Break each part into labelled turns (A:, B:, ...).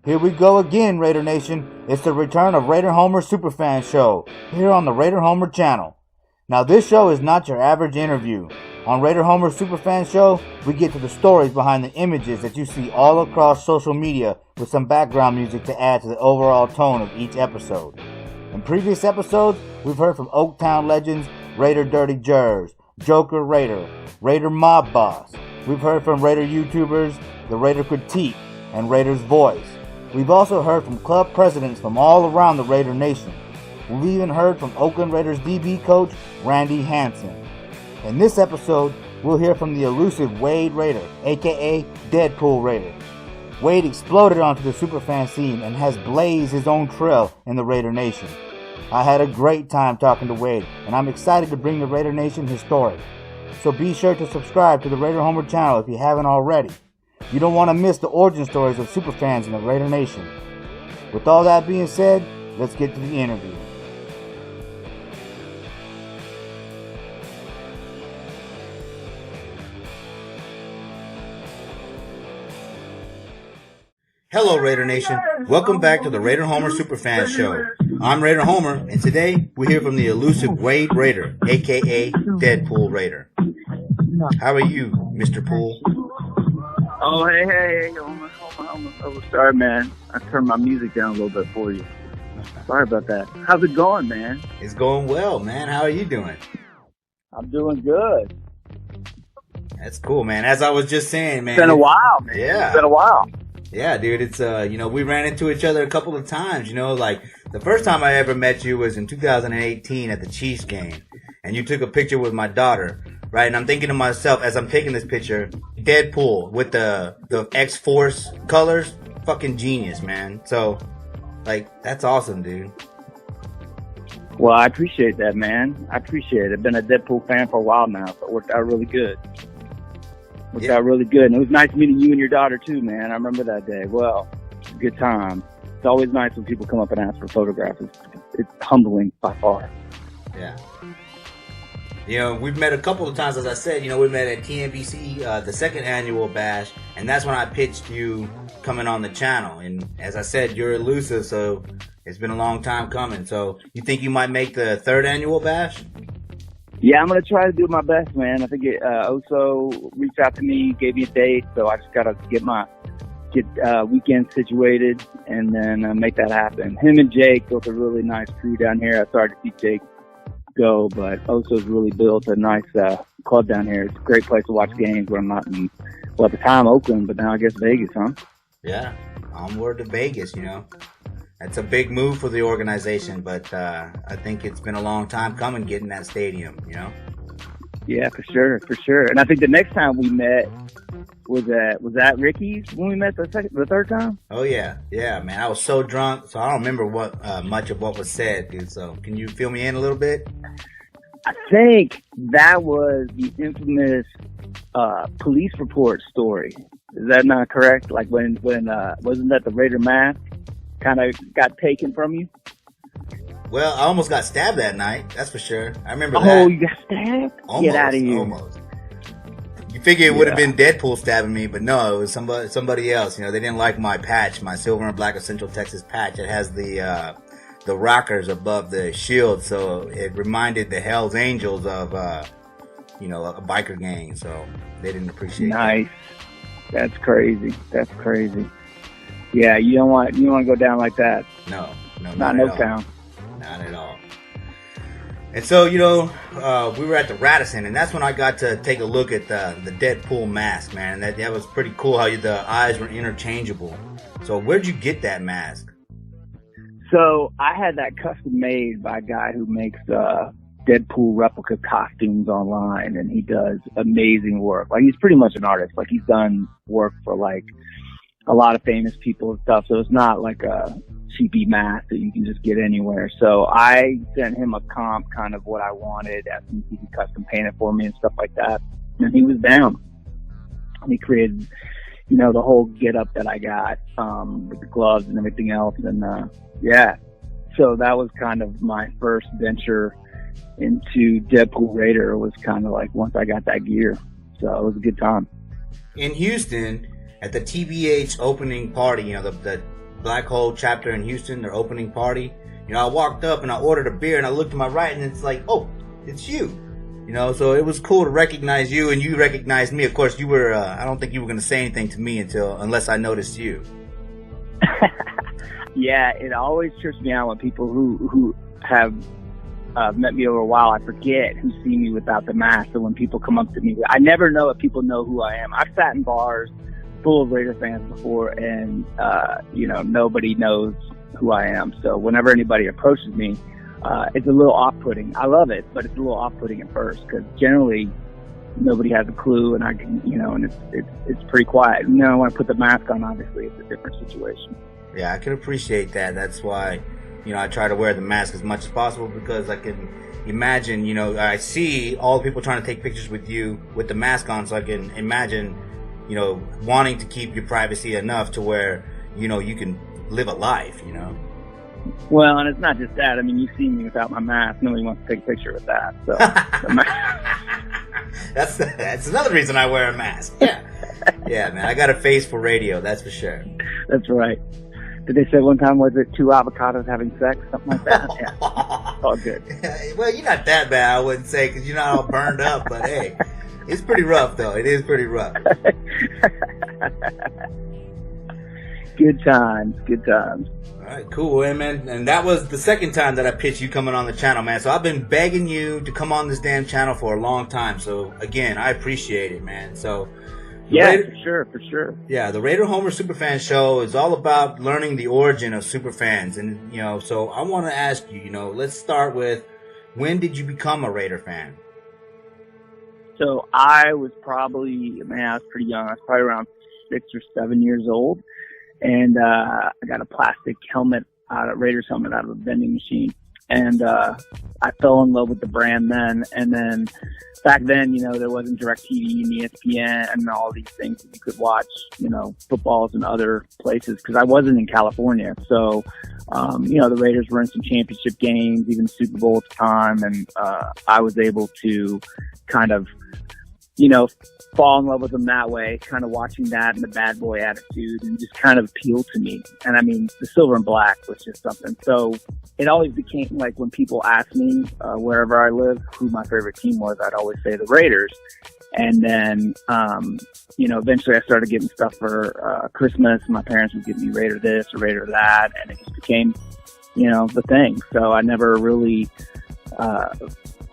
A: Here we go again, Raider Nation. It's the return of Raider Homer Superfan Show, here on the Raider Homer channel. Now this show is not your average interview. On Raider Homer Superfan Show, we get to the stories behind the images that you see all across social media with some background music to add to the overall tone of each episode. In previous episodes, we've heard from Oaktown legends, Raider Dirty Jers, Joker Raider, Raider Mob Boss. We've heard from Raider YouTubers, the Raider Critique, and Raider's Voice. We've also heard from club presidents from all around the Raider Nation. We've even heard from Oakland Raiders DB coach Randy Hansen. In this episode, we'll hear from the elusive Wade Raider, aka Deadpool Raider. Wade exploded onto the Superfan scene and has blazed his own trail in the Raider Nation. I had a great time talking to Wade, and I'm excited to bring the Raider Nation his story. So be sure to subscribe to the Raider Homer channel if you haven't already. You don't want to miss the origin stories of superfans in the Raider Nation. With all that being said, let's get to the interview. Hello, Raider Nation. Welcome back to the Raider Homer Superfan Show. I'm Raider Homer, and today we hear from the elusive Wade Raider, aka Deadpool Raider. How are you, Mr. Pool?
B: Oh, hey, Homer. Oh, sorry, man. I turned my music down a little bit for you. Sorry about that. How's it going, man?
A: It's going well, man. How are you doing?
B: I'm doing good.
A: That's cool, man. As I was just saying, man.
B: It's been a while, man.
A: Yeah.
B: It's been a while.
A: Yeah, dude. It's, we ran into each other a couple of times, like the first time I ever met you was in 2018 at the Chiefs game. And you took a picture with my daughter, right? And I'm thinking to myself, as I'm taking this picture, Deadpool with the X-Force colors, fucking genius, man. So, that's awesome, dude.
B: Well, I appreciate that, man. I appreciate it. I've been a Deadpool fan for a while now, so it worked out really good. And it was nice meeting you and your daughter, too, man. I remember that day. Well, good time. It's always nice when people come up and ask for photographs. It's humbling by far.
A: Yeah. We've met a couple of times, as I said, we met at TNBC, the second annual bash, and that's when I pitched you coming on the channel. And as I said, you're elusive, so it's been a long time coming. So you think you might make the third annual bash?
B: Yeah, I'm going to try to do my best, man. I think Oso reached out to me, gave me a date, so I just got to get weekend situated and then make that happen. Him and Jake built a really nice crew down here. I started to see Jake go, but Oso's really built a nice club down here. It's a great place to watch games when I'm not in, at the time Oakland, but now I guess Vegas, huh?
A: Yeah, onward to Vegas, That's a big move for the organization, but I think it's been a long time coming getting that stadium,
B: Yeah, for sure. And I think the next time we met was at Ricky's when we met the third time?
A: Oh yeah, man. I was so drunk, so I don't remember much of what was said, dude. So can you fill me in a little bit?
B: I think that was the infamous police report story. Is that not correct? Like when wasn't that the Raider mask kind of got taken from you?
A: Well, I almost got stabbed that night. That's for sure. I remember that.
B: Oh, you got stabbed?
A: Almost,
B: get out of here!
A: Almost. You figure it would have been Deadpool stabbing me, but no, it was somebody else. They didn't like my patch, my silver and black of Central Texas patch. It has the rockers above the shield, so it reminded the Hells Angels of a biker gang. So they didn't appreciate it.
B: Nice. That's crazy. Yeah, you don't want to go down like that.
A: No,
B: not in Oaktown.
A: Not at all. And so, we were at the Radisson, and that's when I got to take a look at the Deadpool mask, man. And that was pretty cool how the eyes were interchangeable. So where'd you get that mask?
B: So I had that custom made by a guy who makes Deadpool replica costumes online, and he does amazing work. He's pretty much an artist. He's done work for a lot of famous people and stuff. So it's not like a cheapy mask that you can just get anywhere. So I sent him a comp, kind of what I wanted, asked him if he could custom paint it for me and stuff like that. And he was down. And he created, the whole get up that I got, with the gloves and everything else. And, so that was kind of my first venture into Deadpool Raider, was kind of once I got that gear. So it was a good time.
A: In Houston, at the TBH opening party, you know, the Black Hole chapter in Houston, their opening party. You know, I walked up and I ordered a beer and I looked to my right and it's like, oh, it's you. You know, so it was cool to recognize you, and you recognized me. Of course, you were, I don't think you were going to say anything to me unless I noticed you.
B: Yeah, it always trips me out when people who have met me over a while, I forget who see me without the mask. So when people come up to me, I never know if people know who I am. I've sat in bars full of Raider fans before, and, you know, nobody knows who I am. So whenever anybody approaches me, it's a little off-putting. I love it, but it's a little off-putting at first because generally nobody has a clue, and I can, you know, and it's pretty quiet. You know, when I put the mask on, obviously it's a different situation.
A: Yeah, I can appreciate that. That's why, you know, I try to wear the mask as much as possible because I can imagine, you know, I see all the people trying to take pictures with you with the mask on, so I can imagine, you know, wanting to keep your privacy enough to where, you know, you can live a life, you know.
B: Well, and it's not just that. I mean, you see me without my mask. Nobody wants to take a picture with that. So
A: that's another reason I wear a mask. Yeah, yeah, man. I got a face for radio. That's for sure.
B: That's right. Did they say one time, was it 2 avocados having sex? Something like that? Yeah. All good.
A: Well, you're not that bad, I wouldn't say, because you're not all burned up. But hey, it's pretty rough, though. It is pretty rough.
B: Good times. Good times.
A: All right, cool, man. And that was the second time that I pitched you coming on the channel, man. So I've been begging you to come on this damn channel for a long time. So again, I appreciate it, man. So
B: yeah, for sure.
A: Yeah, the Raider Homer Superfan show is all about learning the origin of superfans, and you know, so I want to ask you, you know, let's start with, when did you become a Raider fan?
B: So I was probably, man, I was pretty young. I was probably around 6 or 7 years old. And, I got a plastic helmet Raiders helmet out of a vending machine. And, I fell in love with the brand then. And then back then, you know, there wasn't DirecTV and ESPN and all these things that you could watch, you know, footballs in other places. Cause I wasn't in California. So, you know, the Raiders were in some championship games, even Super Bowl at the time. And, I was able to kind of, you know, fall in love with them that way, kind of watching that and the bad boy attitude, and just kind of appealed to me. And I mean, the silver and black was just something. So it always became like, when people ask me, wherever I live, who my favorite team was, I'd always say the Raiders. And then, you know, eventually I started getting stuff for, Christmas. My parents would give me Raider this or Raider that. And it just became, you know, the thing. So I never really,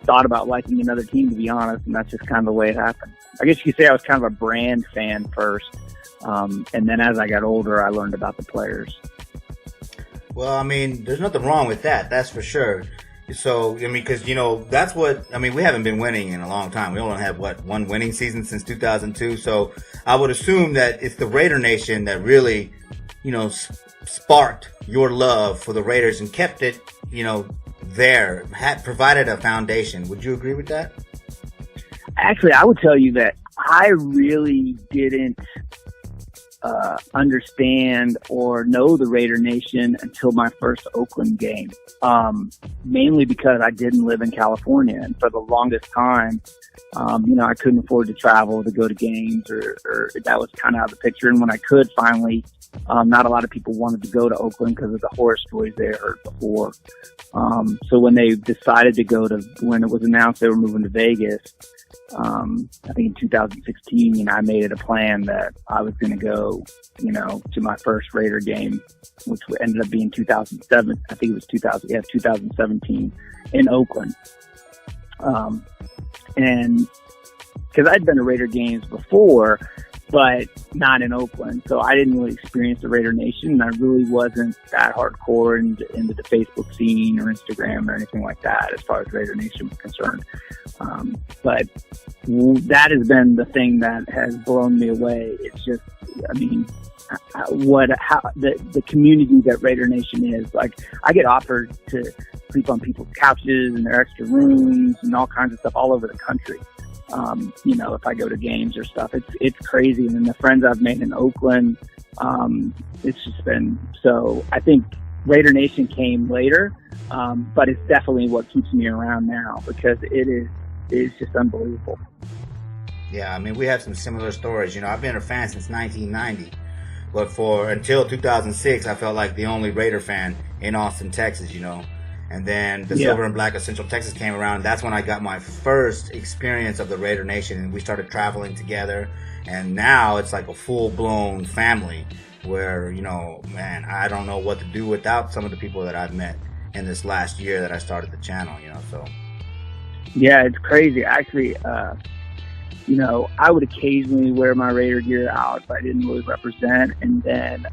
B: thought about liking another team, to be honest, and that's just kind of the way it happened. I guess you could say I was kind of a brand fan first, and then as I got older, I learned about the players.
A: Well, I mean, there's nothing wrong with that, that's for sure. So, I mean, because, you know, that's what, I mean, we haven't been winning in a long time. We only have, one winning season since 2002, so I would assume that it's the Raider Nation that really, you know, sparked your love for the Raiders and kept it, you know, there, had provided a foundation. Would you agree with that?
B: Actually, I would tell you that I really didn't understand or know the Raider Nation until my first Oakland game. Mainly because I didn't live in California, and for the longest time, you know, I couldn't afford to travel to go to games, or that was kind of out of the picture. And when I could finally, not a lot of people wanted to go to Oakland because of the horror stories they had heard before. So when they decided to go to, when it was announced they were moving to Vegas, I think in 2016, you know, I made it a plan that I was going to go, you know, to my first Raider game, which ended up being 2007. I think it was 2017 in Oakland. And because I'd been to Raider games before, but not in Oakland. So I didn't really experience the Raider Nation, and I really wasn't that hardcore into the Facebook scene or Instagram or anything like that as far as Raider Nation was concerned. But that has been the thing that has blown me away. It's just, I mean, the community that Raider Nation is. Like, I get offered to sleep on people's couches and their extra rooms and all kinds of stuff all over the country. You know, if I go to games or stuff, it's crazy. And then the friends I've made in Oakland, it's just been, so I think Raider Nation came later, but it's definitely what keeps me around now because it is just unbelievable.
A: Yeah, I mean, we have some similar stories. You know, I've been a fan since 1990, but until 2006, I felt like the only Raider fan in Austin, Texas. You know, and then the Silver and Black of Central Texas came around. That's when I got my first experience of the Raider Nation, and we started traveling together. And now it's like a full-blown family where, you know, man, I don't know what to do without some of the people that I've met in this last year that I started the channel, you know, so.
B: Yeah, it's crazy. Actually, you know, I would occasionally wear my Raider gear out if I didn't really represent. And then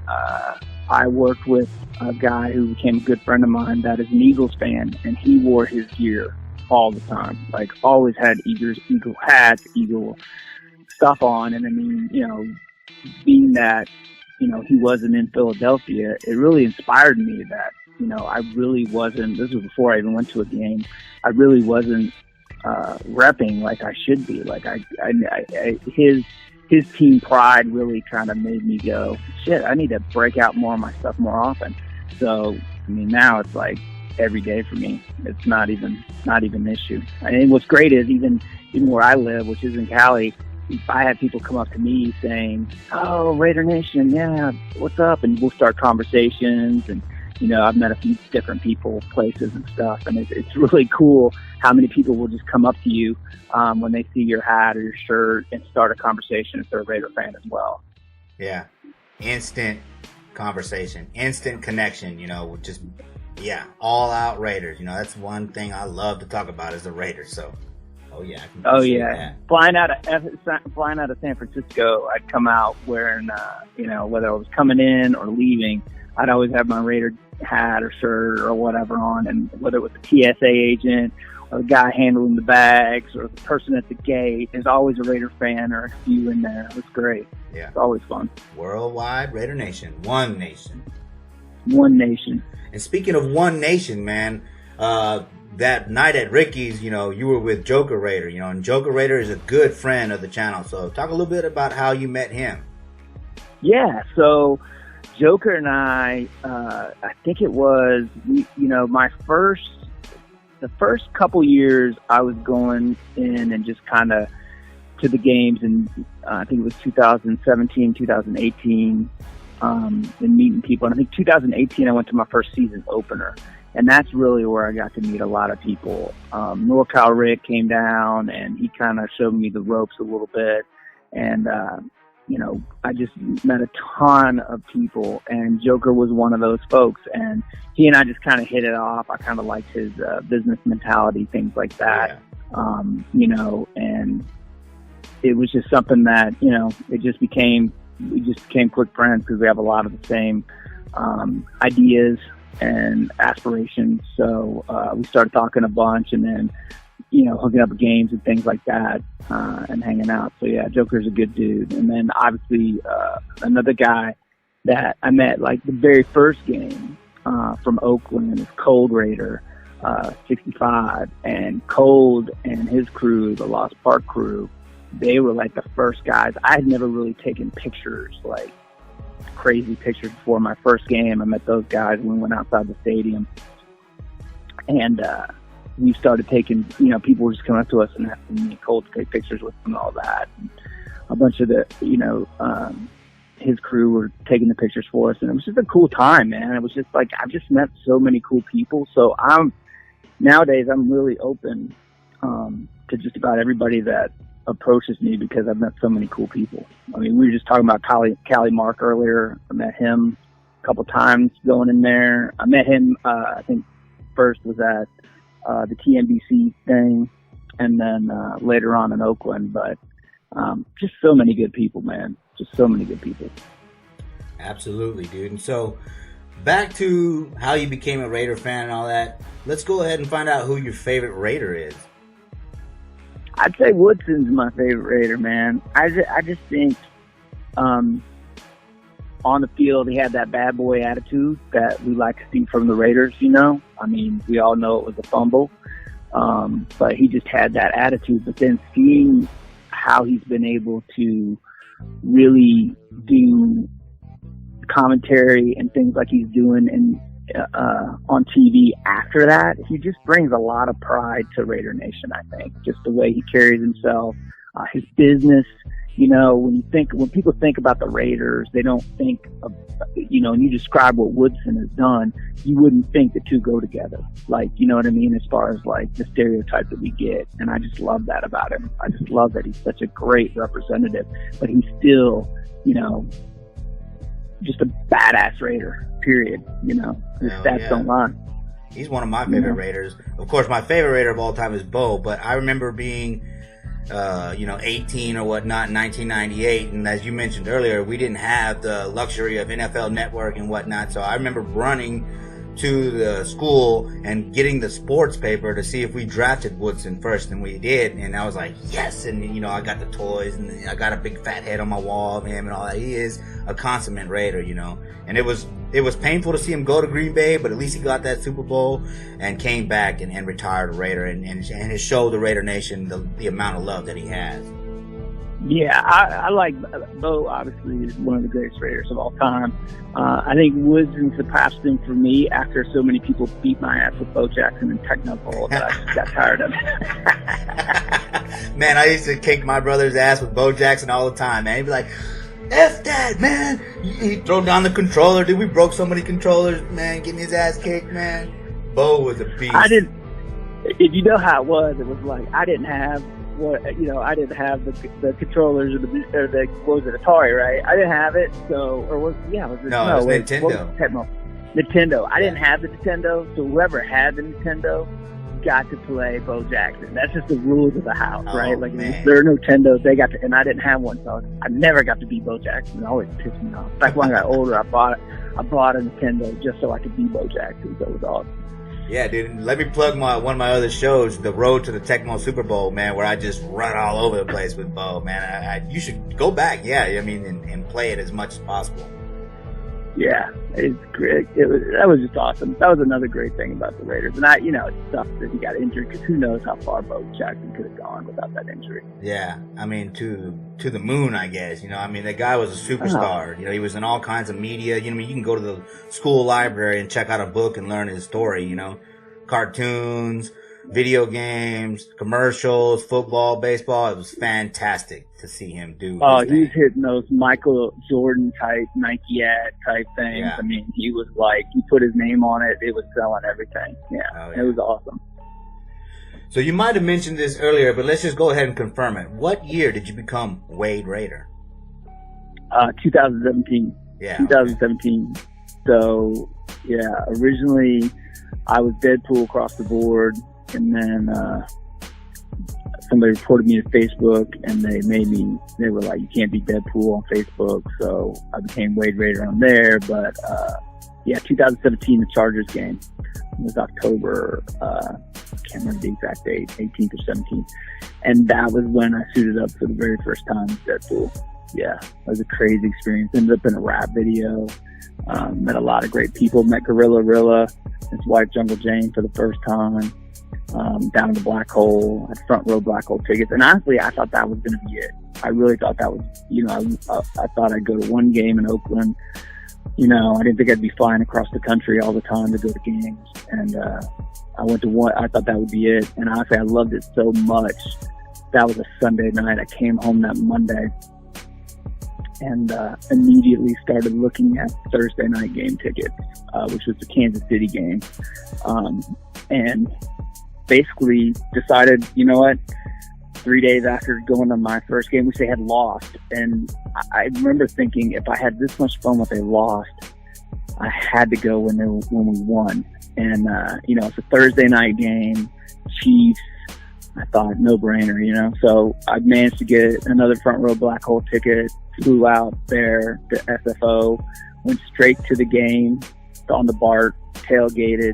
B: I worked with a guy who became a good friend of mine that is an Eagles fan, and he wore his gear all the time. Like, always had Eagle hats, Eagle stuff on. And I mean, you know, being that, you know, he wasn't in Philadelphia, it really inspired me that, you know, I really wasn't, this was before I even went to a game, I really wasn't repping like I should be. Like his team pride really kind of made me go, shit, I need to break out more of my stuff more often. So, I mean, now it's like every day for me. It's not even an issue. And what's great is even where I live, which is in Cali, I have people come up to me saying, "Oh, Raider Nation, yeah, what's up?" And we'll start conversations. And, you know, I've met a few different people, places and stuff. And it's really cool how many people will just come up to you when they see your hat or your shirt and start a conversation if they're a Raider fan as well.
A: Yeah. Instant conversation, instant connection, you know, just, yeah, all out Raiders. You know, that's one thing I love to talk about is the Raiders. So. Oh yeah.
B: That. Flying out of San Francisco, I'd come out wearing, you know, whether I was coming in or leaving, I'd always have my Raider hat or shirt or whatever on, and whether it was the TSA agent or the guy handling the bags or the person at the gate, there's always a Raider fan or a few in there. It was great.
A: Yeah,
B: it's always fun.
A: Worldwide Raider Nation, one nation.
B: One nation.
A: And speaking of one nation, man. That night at Ricky's, you know, you were with Joker Raider, you know, and Joker Raider is a good friend of the channel. So talk a little bit about how you met him.
B: Yeah, so Joker and I think it was, you know, the first couple years I was going in and just kind of to the games, and I think it was 2017, 2018, and meeting people. And I think 2018 I went to my first season opener. And that's really where I got to meet a lot of people. NorCal Rick came down, and he kind of showed me the ropes a little bit. And, you know, I just met a ton of people, and Joker was one of those folks. And he and I just kind of hit it off. I kind of liked his business mentality, things like that. Yeah. You know, and it was just something that, you know, we just became quick friends because we have a lot of the same ideas and aspirations. So we started talking a bunch, and then, you know, hooking up games and things like that, and hanging out. So yeah, Joker's a good dude. And then obviously another guy that I met like the very first game from Oakland is Cold Raider 65, and Cold and his crew, the Lost Park crew, they were like the first guys. I had never really taken pictures, like crazy pictures before my first game. I met those guys when we went outside the stadium, and we started taking, you know, people were just coming up to us and asking me Cold to take pictures with them and all that. And a bunch of the, you know, his crew were taking the pictures for us, and it was just a cool time, man. It was just like, I've just met so many cool people. So nowadays I'm really open to just about everybody that approaches me because I've met so many cool people. I mean, we were just talking about Cali Mark earlier. I met him a couple times going in there. I met him, I think first was at the TNBC thing, and then later on in Oakland. But just so many good people, man. Just so many good people.
A: Absolutely, dude. And so back to how you became a Raider fan and all that. Let's go ahead and find out who your favorite Raider is.
B: I'd say Woodson's my favorite Raider, man. I just think on the field he had that bad boy attitude that we like to see from the Raiders, you know. I mean, we all know it was a fumble, but he just had that attitude. But then seeing how he's been able to really do commentary and things like he's doing on TV after that, he just brings a lot of pride to Raider Nation, I think. Just the way he carries himself. his business. You know, when people think about the Raiders, they don't think of, you know, and you describe what Woodson has done, you wouldn't think the two go together. Like, you know what I mean? As far as like the stereotype that we get. And I just love that about him. I just love that he's such a great representative, but he's still, you know, just a badass Raider, period. You know, his stats don't lie.
A: He's one of my favorite Raiders. Of course, my favorite Raider of all time is Bo, but I remember being 18 or whatnot in 1998, and as you mentioned earlier, we didn't have the luxury of NFL Network and whatnot, so I remember running to the school and getting the sports paper to see if we drafted Woodson first, and we did, and I was like, yes, and you know, I got the toys, and I got a big fat head on my wall of him and all that. He is a consummate Raider, you know, and it was painful to see him go to Green Bay, but at least he got that Super Bowl and came back and retired a Raider, and it showed the Raider Nation the amount of love that he has.
B: Yeah, I like Bo. Obviously, is one of the greatest Raiders of all time. I think Woodson surpassed him for me after so many people beat my ass with Bo Jackson and Technical that I just got tired of it.
A: Man, I used to kick my brother's ass with Bo Jackson all the time, man. He'd be like, F that, man. He'd throw down the controller. Dude, we broke so many controllers, man, getting his ass kicked, man. Bo was a beast.
B: If you know how it was like I didn't have the controllers or the what was it, Atari, right? I didn't have it, so it was Nintendo. Nintendo. I didn't have the Nintendo, so whoever had the Nintendo got to play Bo Jackson. That's just the rules of the house, right? Like, if there are no Nintendos, they got to, and I didn't have one, so I never got to be Bo Jackson. It always pissed me off. In fact, when I got older, I bought a Nintendo just so I could be Bo Jackson. So it was awesome.
A: Yeah, dude. Let me plug one of my other shows, The Road to the Tecmo Super Bowl, man, where I just run all over the place with Bo, man. You should go back, and play it as much as possible. Yeah,
B: it's great. That was just awesome. That was another great thing about the Raiders. And it sucks that he got injured, because who knows how far Bo Jackson could have gone without that injury.
A: Yeah, I mean, to the moon, I guess. You know, I mean, that guy was a superstar. You know, he was in all kinds of media. You know, you can go to the school library and check out a book and learn his story, you know. Cartoons, video games, commercials, football, baseball. It was fantastic to see him do. Oh,
B: he was hitting those Michael Jordan type Nike ad type things. Yeah. I mean, he was like, he put his name on it. It was selling everything. Yeah. It was awesome.
A: So you might have mentioned this earlier, but let's just go ahead and confirm it. What year did you become Wade Raider?
B: 2017. Yeah. 2017. Okay. So, yeah, originally I was Deadpool across the board, and then somebody reported me to Facebook, and they were like, you can't be Deadpool on Facebook, so I became Wade Raider on there. But 2017, the Chargers game, it was October, can't remember the exact date, 18th or 17th, and that was when I suited up for the very first time as Deadpool. Yeah, it was a crazy experience. Ended up in a rap video. Met a lot of great people. Met Gorilla Rilla, his wife Jungle Jane, for the first time. Down in the black hole, had front row black hole tickets. And honestly, I thought that was going to be it. I really thought that was, I thought I'd go to one game in Oakland. You know, I didn't think I'd be flying across the country all the time to go to games. And I went to one. I thought that would be it. And honestly, I loved it so much. That was a Sunday night. I came home that Monday and immediately started looking at Thursday night game tickets, which was the Kansas City game, and basically decided, you know what, 3 days after going to my first game, which they had lost, and I remember thinking, if I had this much fun when they lost, I had to go when we won. And it's a Thursday night game, Chiefs. I thought, no brainer, you know. So I managed to get another front row black hole ticket, flew out there to SFO, went straight to the game on the BART, tailgated,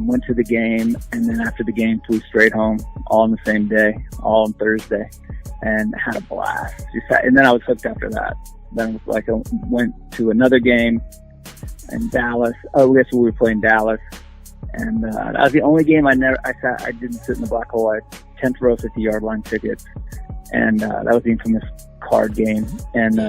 B: went to the game, and then after the game flew straight home, all on the same day, all on Thursday, and had a blast. And then I was hooked after that. Then it was like I went to another game in Dallas. Oh, I guess we were playing Dallas. And that was the only game I didn't sit in the black hole. I had 10th row 50-yard line tickets. And that was the infamous card game. And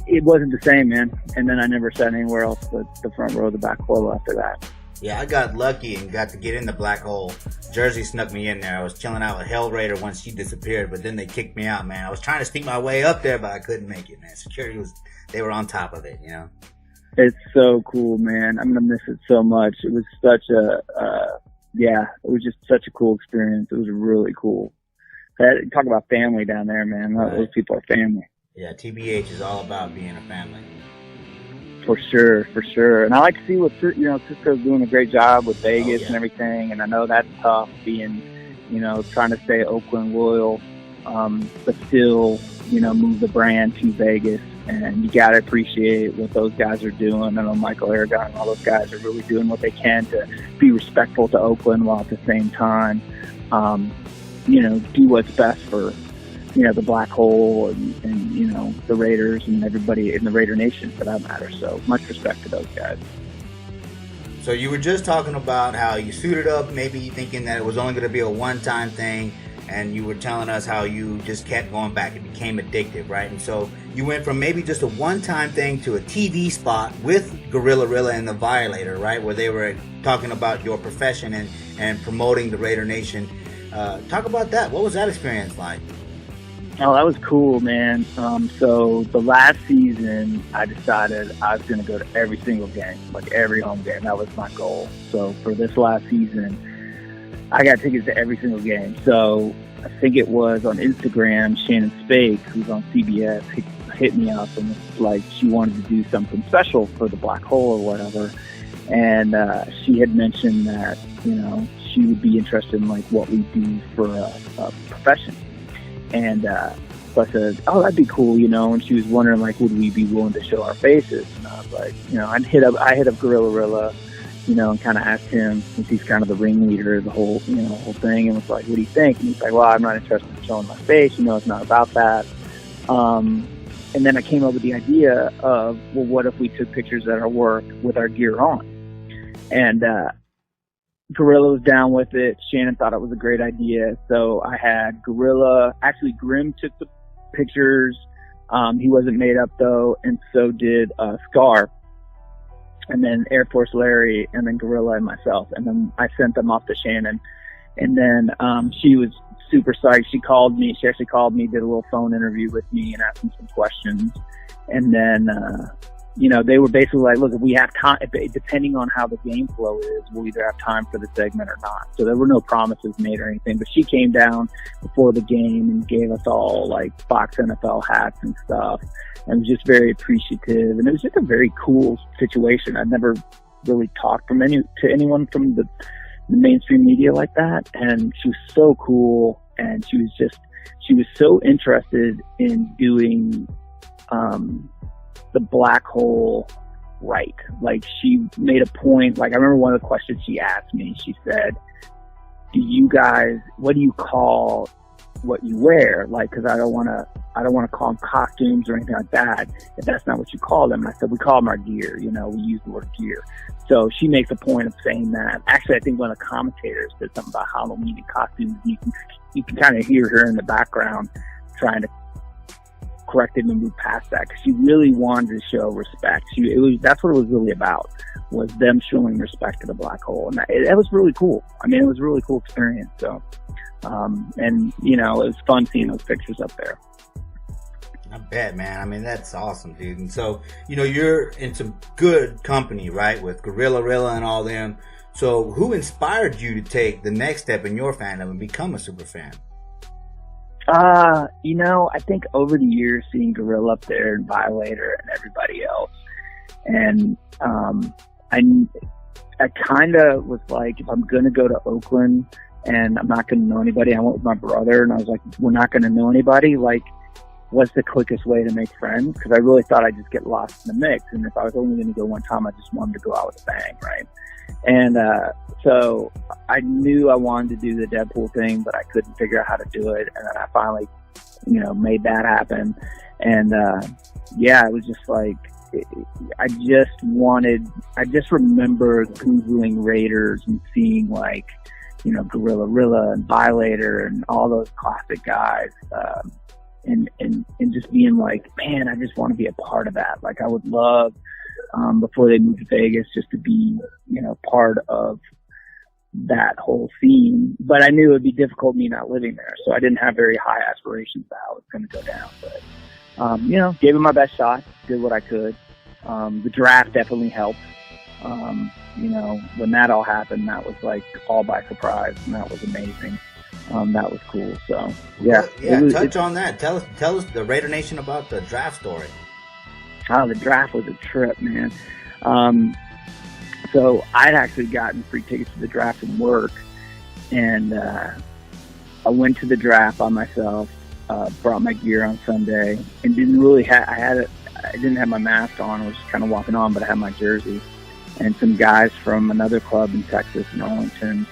B: it wasn't the same, man. And then I never sat anywhere else but the front row of the back hole after that.
A: Yeah, I got lucky and got to get in the black hole. Jersey snuck me in there. I was chilling out with Hell Raider once she disappeared, but then they kicked me out, man. I was trying to sneak my way up there, but I couldn't make it, man. Security they were on top of it, you know?
B: It's so cool, man. I'm going to miss it so much. It was such it was just such a cool experience. It was really cool. Talk about family down there, man.
A: Right.
B: Those people are family.
A: Yeah, TBH is all about being a family.
B: For sure. And I like to see what, Cisco's doing a great job with Vegas and everything. And I know that's tough being, trying to stay Oakland loyal, but still, move the brand to Vegas. And you got to appreciate what those guys are doing. I know Michael Aragon and all those guys are really doing what they can to be respectful to Oakland while at the same time, do what's best for, the Black Hole and the Raiders and everybody in the Raider Nation for that matter. So much respect to those guys.
A: So you were just talking about how you suited up, maybe thinking that it was only going to be a one-time thing, and you were telling us how you just kept going back. It became addictive, right? And so you went from maybe just a one-time thing to a TV spot with Gorilla Rilla and the Violator, right? Where they were talking about your profession and promoting the Raider Nation. Talk about that. What was that experience like?
B: Oh, that was cool, man. So the last season, I decided I was going to go to every single game, like every home game. That was my goal. So for this last season, I got tickets to every single game. So I think it was on Instagram, Shannon Spake, who's on CBS, hit me up and was like she wanted to do something special for the Black Hole or whatever. And she had mentioned that, she would be interested in like what we do for a profession. And so I said, oh, that'd be cool, and she was wondering, like, would we be willing to show our faces? And I was like, I hit up Gorilla Rilla, and kind of asked him, since he's kind of the ringleader of the whole thing, and was like, what do you think? And he's like, well, I'm not interested in showing my face, it's not about that. And then I came up with the idea of, well, what if we took pictures at our work with our gear on? And Gorilla was down with it. Shannon thought it was a great idea. So I had Gorilla. Actually, Grim took the pictures. He wasn't made up, though, and so did Scar. And then Air Force Larry, and then Gorilla and myself. And then I sent them off to Shannon. And then she was super psyched. She called me. She actually called me, did a little phone interview with me and asked me some questions. And then they were basically like, look, if we have time, depending on how the game flow is, we'll either have time for the segment or not. So there were no promises made or anything, but she came down before the game and gave us all like Fox NFL hats and stuff, and was just very appreciative. And it was just a very cool situation. I'd never really talked to anyone from the mainstream media like that. And she was so cool. And she was so interested in doing, the Black Hole right. Like, she made a point. Like, I remember one of the questions she asked me, she said, what do you call what you wear? Like, cause I don't want to call them costumes or anything like that, if that's not what you call them. And I said, we call them our gear, we use the word gear. So she makes a point of saying that. Actually, I think one of the commentators said something about Halloween and costumes. You can kind of hear her in the background trying to correct it and move past that, because she really wanted to show respect. That's what it was really about, was them showing respect to the Black Hole. And that was really cool. I mean, it was a really cool experience. So, and it was fun seeing those pictures up there.
A: I bet, man. I mean, that's awesome, dude. And so, you're in some good company, right? With Gorilla Rilla and all them. So who inspired you to take the next step in your fandom and become a super fan?
B: I think over the years, seeing Gorilla up there and Violator and everybody else, and I kind of was like, if I'm gonna go to Oakland and I'm not gonna know anybody, I went with my brother, and I was like, we're not gonna know anybody, like, what's the quickest way to make friends? Because I really thought I'd just get lost in the mix, and if I was only gonna go one time, I just wanted to go out with a bang, right? And so I knew I wanted to do the Deadpool thing, but I couldn't figure out how to do it. And then I finally, made that happen. And it was just like, I just remember Googling Raiders and seeing like, Gorilla Rilla and Violator and all those classic guys. And just being like, man, I just want to be a part of that. Like, I would love before they moved to Vegas, just to be, you know, part of that whole scene. But I knew it would be difficult me not living there, so I didn't have very high aspirations of how it was going to go down. But, you know, gave it my best shot, did what I could. The draft definitely helped. You know, when that all happened, that was like all by surprise, and that was amazing. That was cool. So yeah,
A: touch on that. Tell us the Raider Nation about the draft story.
B: Oh, the draft was a trip, man. So I'd actually gotten free tickets to the draft from work, and I went to the draft by myself. Brought my gear on Sunday, and didn't really I didn't have my mask on. I was just kind of walking on, but I had my jersey. And some guys from another club in Texas, in Arlington,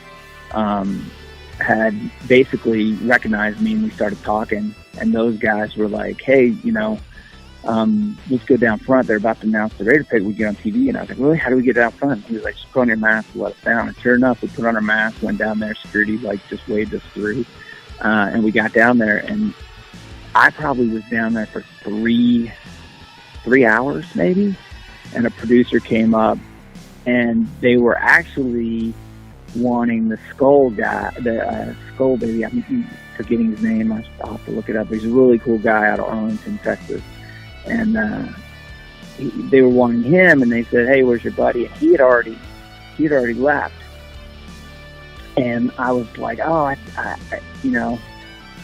B: had basically recognized me, and we started talking. And those guys were like, "Hey, you know, let's go down front. They're about to announce the Raider pick. We get on TV." And I was like, "Really? How do we get down front?" He was like, "Just put on your mask and let us down." And sure enough, we put on our masks, went down there. Security like just waved us through, and we got down there. And I probably was down there for three hours maybe. And a producer came up, and they were actually wanting the Skull guy, the Skull baby. I'm forgetting his name. I'll have to look it up. He's a really cool guy out of Arlington, Texas. And they were wanting him, and they said, "Hey, where's your buddy?" And he had already left. And I was like, "Oh, I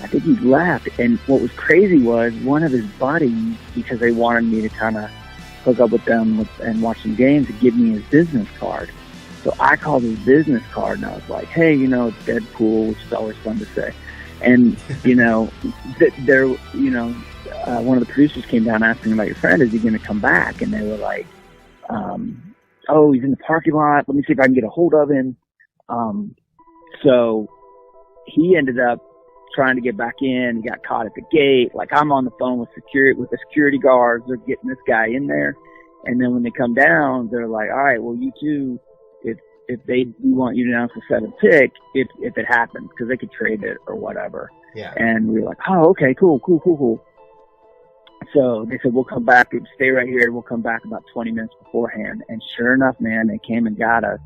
B: think he left." And what was crazy was one of his buddies, because they wanted me to kind of hook up with them and watch some games, to give me his business card. So I called his business card, and I was like, "Hey, you know, it's Deadpool," which is always fun to say. And, you know, one of the producers came down asking about your friend, "Is he going to come back?" And they were like, "Oh, he's in the parking lot. Let me see if I can get a hold of him." So he ended up trying to get back in. He got caught at the gate. Like, I'm on the phone with the security guards. They're getting this guy in there. And then when they come down, they're like, "All right, well, you two, we want you to announce the 7th pick if it happens, because they could trade it or whatever."
A: Yeah.
B: And we were like, "Oh, okay, cool. So they said, "We'll come back. Stay right here. We'll come back about 20 minutes beforehand." And sure enough, man, they came and got us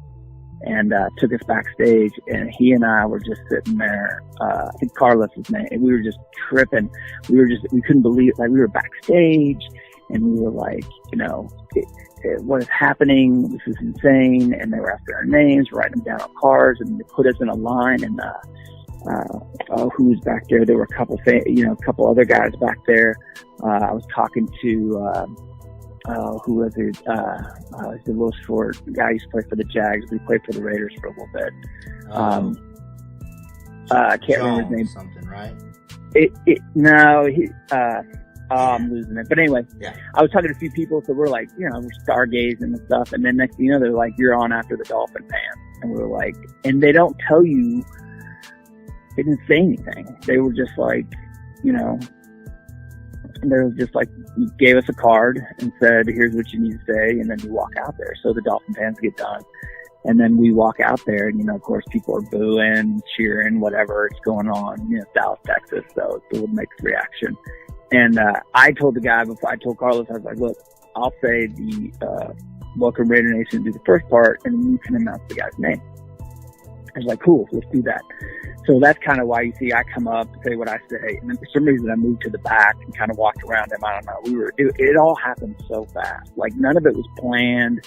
B: and took us backstage. And he and I were just sitting there. I think Carlos' his name. And we were just tripping. We couldn't believe it. Like, we were backstage, and we were like, you know, what is happening? This is insane. And they were after our names, writing them down on cards, and they put us in a line. And who was back there? There were a couple other guys back there. I was talking to who was it? He's a little short guy who used to play for the Jags. We played for the Raiders for a little bit. I can't remember his name.
A: Something, right?
B: I'm losing it. But anyway, yeah. I was talking to a few people, so we're like, you know, we're stargazing and stuff. And then next thing you know, they're like, "You're on after the Dolphin fans." And we were like, and they don't tell you, they didn't say anything. They were just like, you know, they were just like, gave us a card and said, "Here's what you need to say," and then you walk out there. So the Dolphin fans get done. And then we walk out there, and, you know, of course, people are booing, cheering, whatever is going on. You know, Dallas, Texas, so it's a mixed reaction. And I told the guy before, I told Carlos, I was like, "Look, I'll say the Welcome Raider Nation, do the first part, and then you can announce the guy's name." I was like, "Cool, let's do that." So that's kind of why you see I come up, say what I say, and then for some reason I moved to the back and kind of walked around him. I don't know. It all happened so fast. Like, none of it was planned.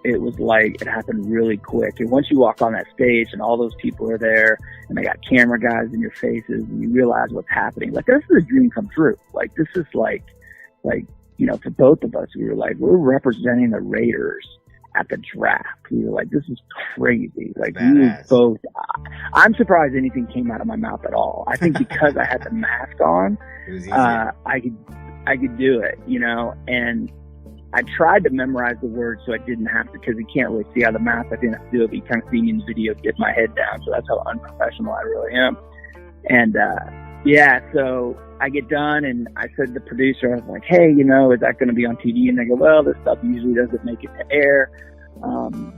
B: It was like, it happened really quick. And once you walk on that stage and all those people are there and they got camera guys in your faces, and you realize what's happening. Like, this is a dream come true. Like, this is like, you know, for both of us, we were like, we're representing the Raiders at the draft. We were like, this is crazy. Like, we were both, I'm surprised anything came out of my mouth at all. I think because I had the mask on, I could do it, you know, and I tried to memorize the words so I didn't have to, because you can't really see out of the mask. I didn't have to do it, but you kind of see me in the video dip my head down. So that's how unprofessional I really am. And, so I get done, and I said to the producer, I was like, "Hey, you know, is that going to be on TV?" And they go, "Well, this stuff usually doesn't make it to air.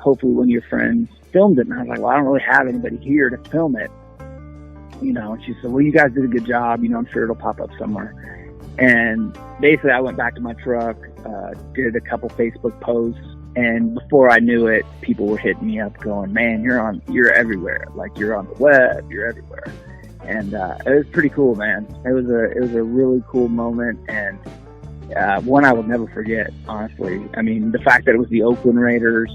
B: Hopefully one of your friends filmed it." And I was like, "Well, I don't really have anybody here to film it." You know, and she said, "Well, you guys did a good job. You know, I'm sure it'll pop up somewhere." And basically I went back to my truck, did a couple Facebook posts, and before I knew it, people were hitting me up going, man, you're everywhere. Like, you're on the web, you're everywhere. And it was pretty cool, man. It was a really cool moment, and one I will never forget, honestly. I mean, the fact that it was the Oakland Raiders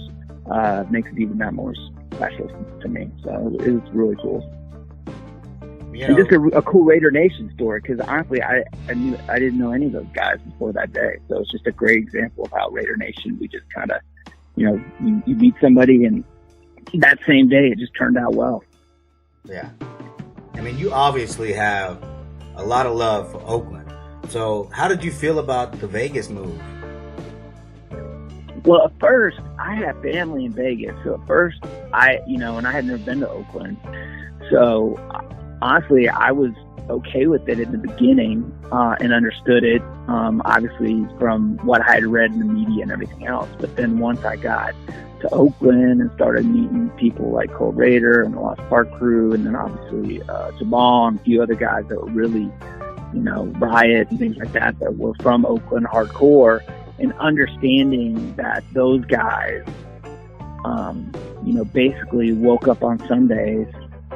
B: makes it even that more special to me. So it was really cool. You know, and just a cool Raider Nation story, because honestly, I didn't know any of those guys before that day. So it's just a great example of how Raider Nation, we just kind of, you know, you meet somebody, and that same day it just turned out well.
A: Yeah. I mean, you obviously have a lot of love for Oakland. So how did you feel about the Vegas move?
B: Well, at first, I had family in Vegas. So at first, and I had never been to Oakland. So honestly, I was okay with it in the beginning and understood it, obviously, from what I had read in the media and everything else. But then once I got to Oakland and started meeting people like Cole Raider and the Lost Park crew, and then obviously Jamal and a few other guys that were really, you know, Riot and things like that were from Oakland hardcore, and understanding that those guys, basically woke up on Sundays,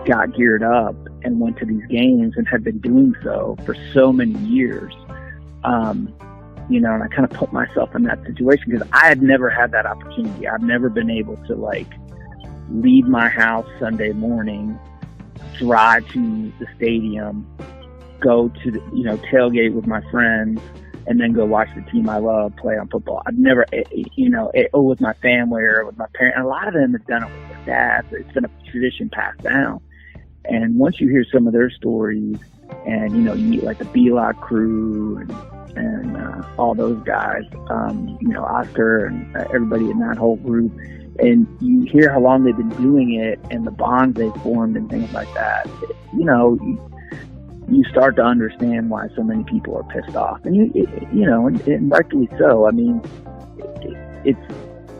B: got geared up, and went to these games and had been doing so for so many years. And I kind of put myself in that situation because I had never had that opportunity. I've never been able to, like, leave my house Sunday morning, drive to the stadium, go to the, tailgate with my friends, and then go watch the team I love play on football. I've never, with my family or with my parents. And a lot of them have done it with their dads. It's been a tradition passed down. And once you hear some of their stories, and you meet like the B-Lock crew and all those guys, Oscar and everybody in that whole group, and you hear how long they've been doing it and the bonds they formed and things like that, you start to understand why so many people are pissed off, and and rightfully so. I mean,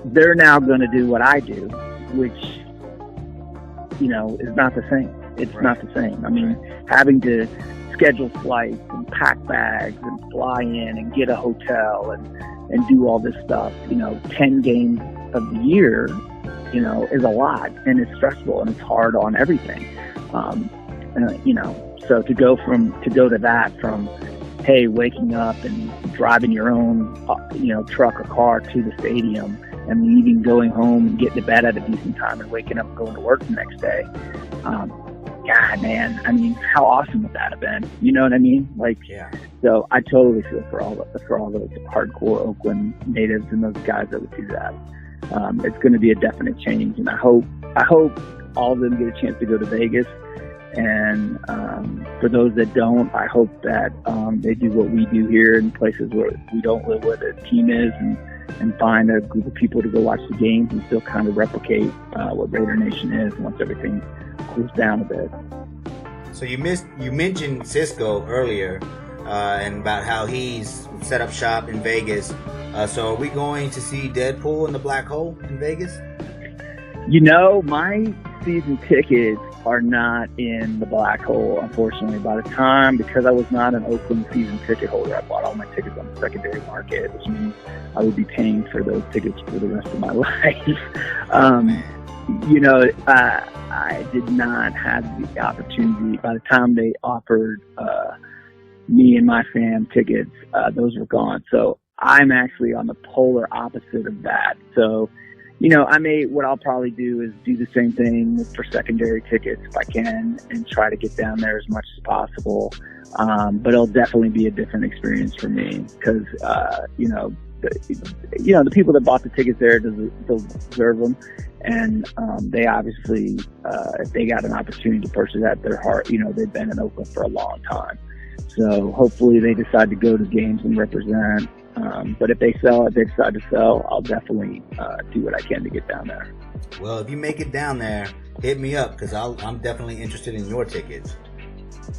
B: they're now going to do what I do, which is not the same. It's not the same. I mean, having to schedule flights and pack bags and fly in and get a hotel and do all this stuff, 10 games of the year, is a lot, and it's stressful and it's hard on everything. So to go to that from, hey, waking up and driving your own, truck or car to the stadium and leaving, going home and getting to bed at a decent time and waking up and going to work the next day. God, man, I mean, how awesome would that have been? You know what I mean? Like, yeah. So I totally feel for all those hardcore Oakland natives and those guys that would do that. It's going to be a definite change, and I hope all of them get a chance to go to Vegas. And for those that don't, I hope that they do what we do here in places where we don't live where the team is, and find a group of people to go watch the games and still kind of replicate what Raider Nation is once everything cools down a bit.
A: So you mentioned Cisco earlier, and about how he's set up shop in Vegas. So are we going to see Deadpool in the Black Hole in Vegas?
B: My season tickets are not in the Black Hole, unfortunately. Because I was not an Oakland season ticket holder, I bought all my tickets on the secondary market, which means I would be paying for those tickets for the rest of my life. I did not have the opportunity. By the time they offered me and my fam tickets, those were gone. So I'm actually on the polar opposite of that. So, what I'll probably do is do the same thing for secondary tickets if I can, and try to get down there as much as possible. But it'll definitely be a different experience for me because, the people that bought the tickets there deserve them. And they obviously, if they got an opportunity to purchase that, their heart, they've been in Oakland for a long time. So hopefully they decide to go to games and represent. But if they decide to sell, I'll definitely do what I can to get down there.
A: Well, if you make it down there, hit me up because I'm definitely interested in your tickets.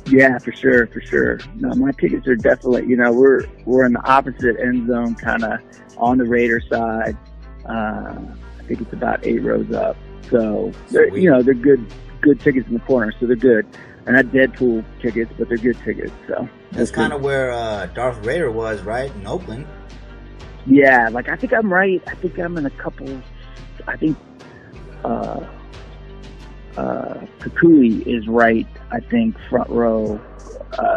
B: Yeah, for sure. No, my tickets are definitely, we're in the opposite end zone, kind of on the Raider side. I think it's about 8 rows up. So they're good good tickets in the corner, so they're good. They're not Deadpool tickets, but they're good tickets. So
A: that's kind of where Darth Raider was, right, in Oakland.
B: Yeah, like I think I'm right. I think I'm in a couple. I think Kukui is right. I think front row,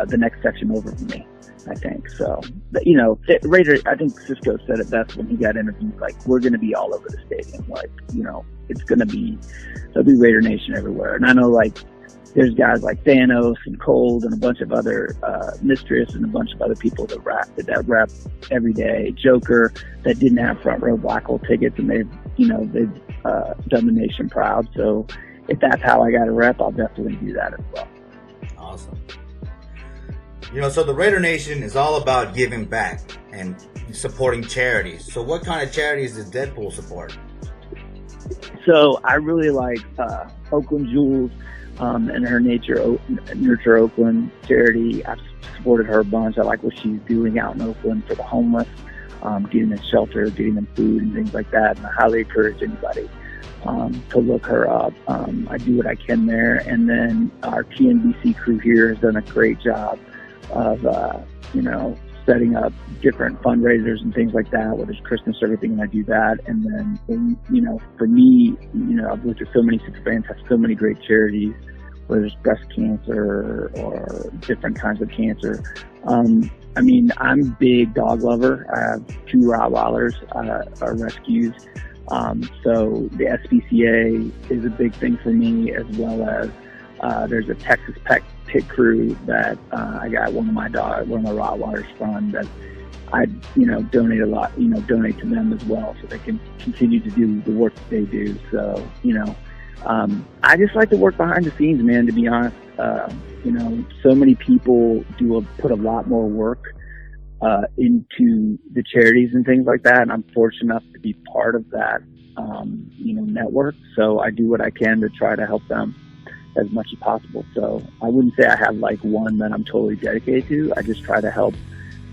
B: the next section over from me. I think so. But, you know, Raider. I think Cisco said it best when he got interviewed. Like, we're going to be all over the stadium. Like, you know, it's going to be there'll be Raider Nation everywhere. And I know, like, there's guys like Thanos and Cold and a bunch of other Mistress and a bunch of other people that rep every day. Joker that didn't have front row black hole tickets, and they've done the nation proud. So if that's how I got a rep, I'll definitely do that as well.
A: Awesome. You know, so the Raider Nation is all about giving back and supporting charities. So what kind of charities does Deadpool support?
B: So I really like Oakland Jules and her Nurture Oakland charity. I've supported her a bunch. I like what she's doing out in Oakland for the homeless, getting them shelter, getting them food and things like that. And I highly encourage anybody to look her up. I do what I can there. And then our TNBC crew here has done a great job of, setting up different fundraisers and things like that, whether it's Christmas or everything, and I do that. And then, for me, I've looked at so many Superfans have so many great charities, whether it's breast cancer or different kinds of cancer. I'm a big dog lover. I have 2 Rottweilers, are rescues. So the SPCA is a big thing for me, as well as there's a Texas Pet crew that I got one of my Rottweilers from that I donate a lot, donate to them as well, so they can continue to do the work that they do. So I just like to work behind the scenes, man. To be honest, so many people put a lot more work into the charities and things like that, and I'm fortunate enough to be part of that network. So I do what I can to try to help them as much as possible. So I wouldn't say I have like one that I'm totally dedicated to. I just try to help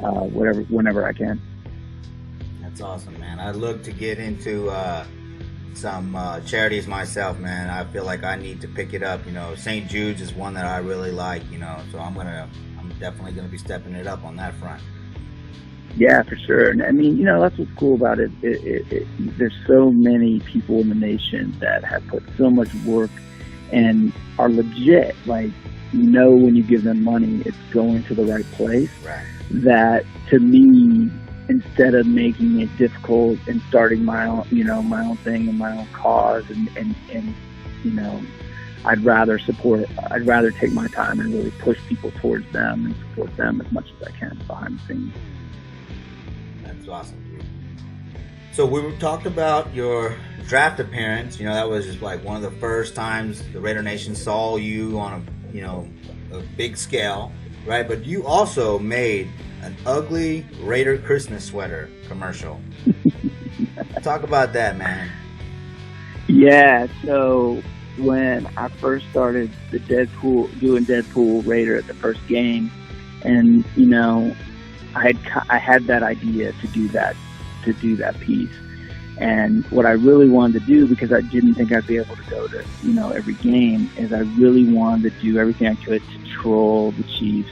B: whenever I can.
A: That's awesome, man. I'd look to get into some charities myself, man. I feel like I need to pick it up. St. Jude's is one that I really like, so I'm definitely gonna be stepping it up on that front.
B: Yeah, for sure. And that's what's cool about it. There's so many people in the nation that have put so much work and are legit. Like, when you give them money, it's going to the right place.
A: Right.
B: That, to me, instead of making it difficult and starting my own thing and my own cause, and I'd rather take my time and really push people towards them and support them as much as I can behind the scenes.
A: That's awesome, dude. So we talked about your draft appearance. That was just like one of the first times the Raider Nation saw you on a big scale, right? But you also made an ugly Raider Christmas sweater commercial. Talk about that, man.
B: Yeah, so when I first started doing Deadpool Raider at the first game, and I had that idea to do that piece. And what I really wanted to do, because I didn't think I'd be able to go to, every game, is I really wanted to do everything I could to troll the Chiefs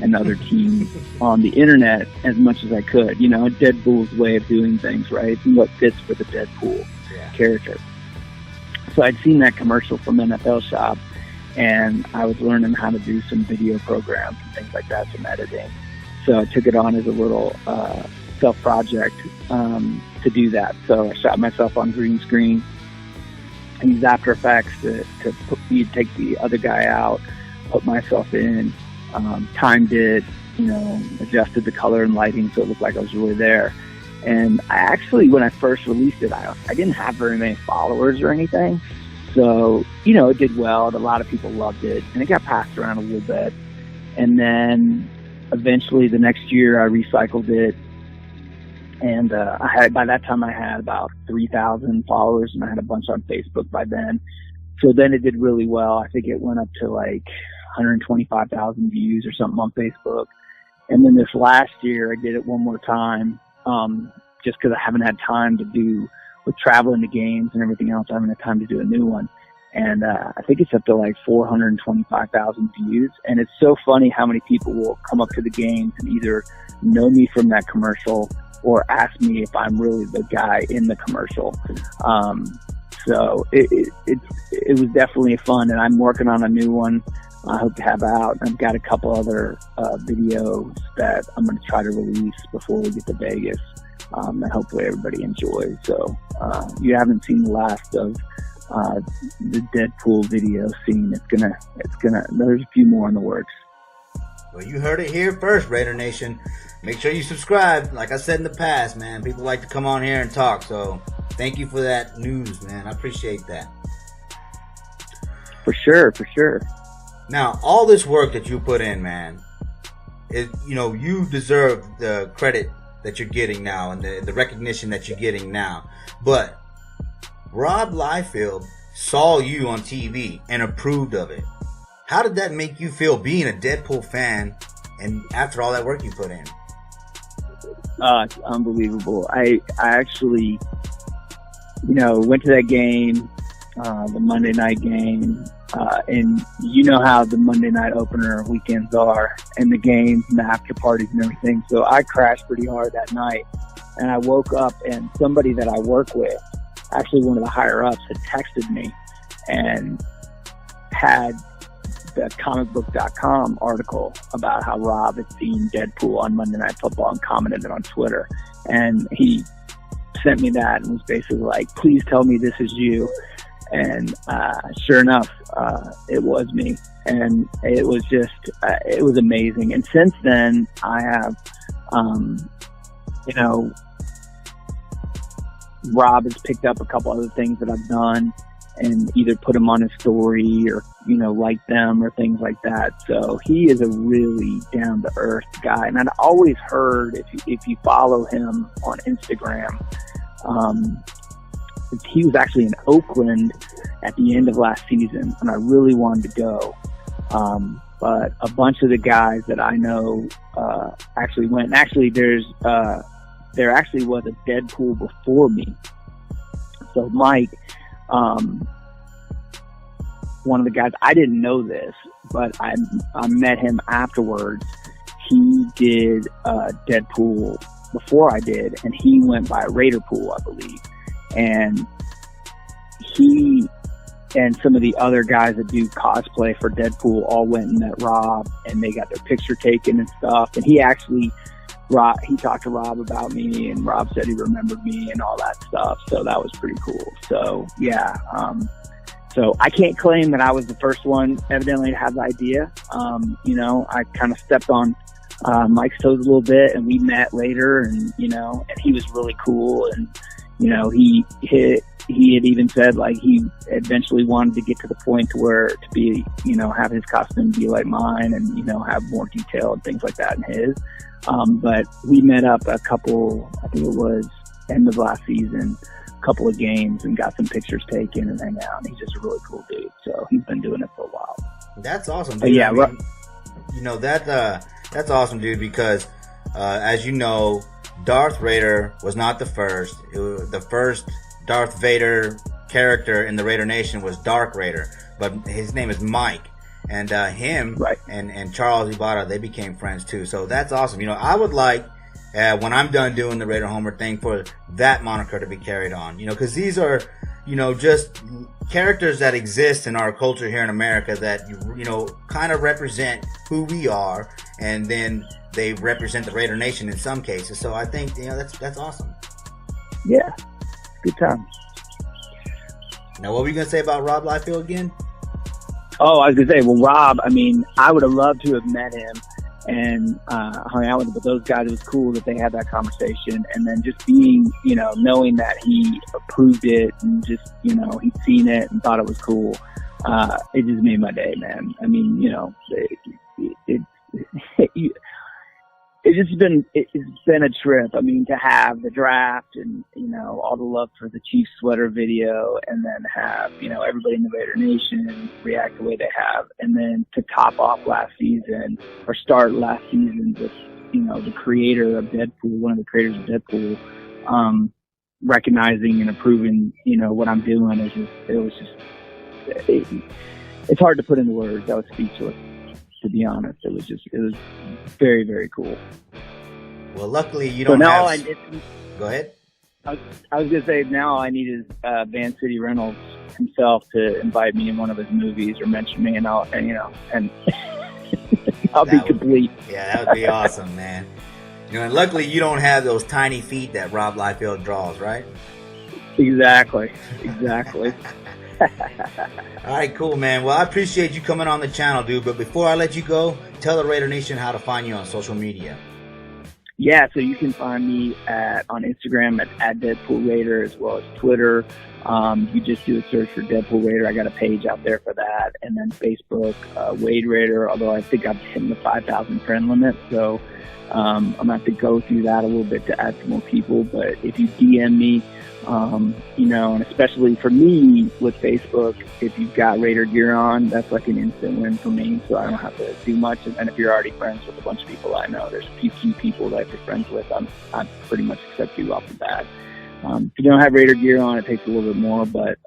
B: and other teams on the internet as much as I could. Deadpool's way of doing things, right? And what fits for the Deadpool character. So I'd seen that commercial from NFL Shop, and I was learning how to do some video programs and things like that, some editing. So I took it on as a little self-project to do that. So I shot myself on green screen, used After Effects to take the other guy out, put myself in, timed it, adjusted the color and lighting so it looked like I was really there. And I actually, when I first released it, I didn't have very many followers or anything. So, it did well. A lot of people loved it, and it got passed around a little bit. And then eventually the next year I recycled it. And by that time I had about 3,000 followers, and I had a bunch on Facebook by then. So then it did really well. I think it went up to like 125,000 views or something on Facebook. And then this last year I did it one more time, just because I haven't had time to do, with traveling to games and everything else, I haven't had time to do a new one. and I think it's up to like 425,000 views. And it's so funny how many people will come up to the games and either know me from that commercial or ask me if I'm really the guy in the commercial. So it was definitely fun, and I'm working on a new one. I hope to have out. I've got a couple other videos that I'm going to try to release before we get to Vegas that hopefully everybody enjoys. So you haven't seen the last of the Deadpool video scene. There's a few more in the works.
A: Well, you heard it here first, Raider Nation. Make sure you subscribe. Like I said in the past, man, people like to come on here and talk. So thank you for that news, man. I appreciate that.
B: For sure, for sure.
A: Now, all this work that you put in, man, you deserve the credit that you're getting now and the recognition that you're getting now. But Rob Liefeld saw you on TV and approved of it. How did that make you feel being a Deadpool fan and after all that work you put in?
B: It's unbelievable. I actually, went to that game, the Monday night game, and you know how the Monday night opener weekends are, and the games and the after parties and everything. So I crashed pretty hard that night, and I woke up, and somebody that I work with, actually one of the higher ups, had texted me and had the comicbook.com article about how Rob had seen Deadpool on Monday Night Football and commented it on Twitter. And he sent me that and was basically like, please tell me this is you. And sure enough, it was me. And it was just, it was amazing. And since then, I have, Rob has picked up a couple other things that I've done and either put them on his story or, like them or things like that. So he is a really down to earth guy. And I'd always heard, if you follow him on Instagram, he was actually in Oakland at the end of last season, and I really wanted to go. But a bunch of the guys that I know actually went. And actually, there actually was a Deadpool before me. So Mike, one of the guys, I didn't know this, but I met him afterwards. He did Deadpool before I did, and he went by Raiderpool, I believe. And he and some of the other guys that do cosplay for Deadpool all went and met Rob, and they got their picture taken and stuff. And he talked to Rob about me, and Rob said he remembered me and all that stuff. So that was pretty cool. So yeah, so I can't claim that I was the first one evidently to have the idea. I kind of stepped on Mike's toes a little bit, and we met later, and and he was really cool. And he had even said like he eventually wanted to get to the point to where to be, have his costume be like mine and, have more detail and things like that in his. But we met up I think it was end of last season, a couple of games, and got some pictures taken and hang out. And he's just a really cool dude. So he's been doing it for a while.
A: That's awesome. Dude.
B: But yeah.
A: That's awesome, dude, because, as you know, Darth Raider was not the first. The first Darth Vader character in the Raider Nation was Dark Raider, but his name is Mike. And him
B: right.
A: and Charles Ibarra, they became friends too. So that's awesome. I would like, when I'm done doing the Raider Homer thing, for that moniker to be carried on. Because these are, just characters that exist in our culture here in America that, kind of represent who we are, and then they represent the Raider Nation in some cases. So I think, that's awesome.
B: Yeah. Good time.
A: Now, what were you going to say about Rob Liefeld again?
B: Oh, I was going to say, well, Rob, I would have loved to have met him and hung out with him, but those guys, it was cool that they had that conversation. And then just being, knowing that he approved it and just, he'd seen it and thought it was cool, it just made my day, man. It's been a trip. To have the draft and, all the love for the Chiefs sweater video, and then have, everybody in the Raider Nation react the way they have. And then to top off last season, or start last season with, the creator of Deadpool, one of the creators of Deadpool, recognizing and approving, what I'm doing, it was just it's hard to put into words. I was speechless, to be honest. It was very, very cool.
A: Well, luckily you don't have... Go ahead.
B: I was going to say, now I need is Van City Reynolds himself to invite me in one of his movies or mention me, and I'll be complete.
A: Yeah, that would be awesome, man. And luckily you don't have those tiny feet that Rob Liefeld draws, right?
B: Exactly.
A: All right, cool, man. Well, I appreciate you coming on the channel, dude. But before I let you go, tell the Raider Nation how to find you on social media.
B: Yeah, so you can find me on Instagram at Deadpool Raider, as well as Twitter. You just do a search for Deadpool Raider. I got a page out there for that. And then Facebook, Wade Raider, although I think I'm hitting the 5,000 friend limit. So I'm going to have to go through that a little bit to add some more people. But if you DM me, and especially for me with Facebook, if you've got Raider gear on, that's like an instant win for me. So I don't have to do much. And if you're already friends with a bunch of people I know, there's a few key people that you're friends with, I pretty much accept you off the bat. If you don't have Raider gear on, it takes a little bit more, but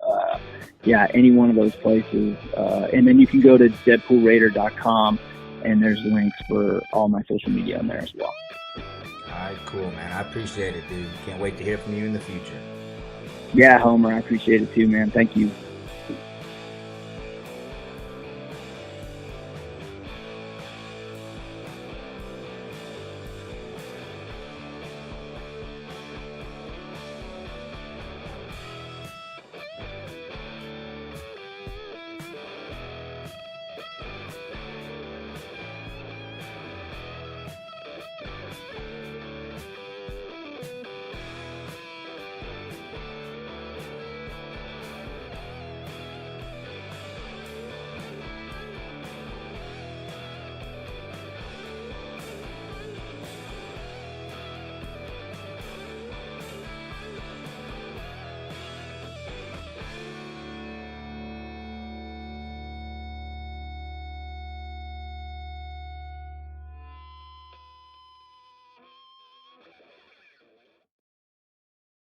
B: yeah, any one of those places. And then you can go to deadpoolraider.com, and there's links for all my social media on there as well.
A: All right, cool, man. I appreciate it, dude. Can't wait to hear from you in the future.
B: Yeah, Homer, I appreciate it too, man. Thank you.